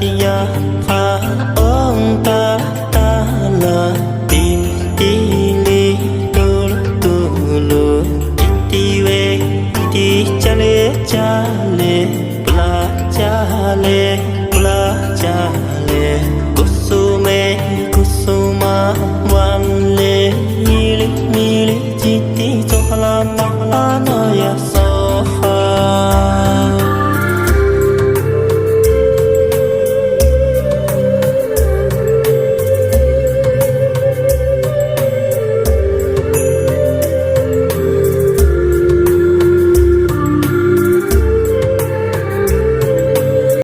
tia pha ông ta ta la tim ti li tu tu lu ti we ti cha le bla cha le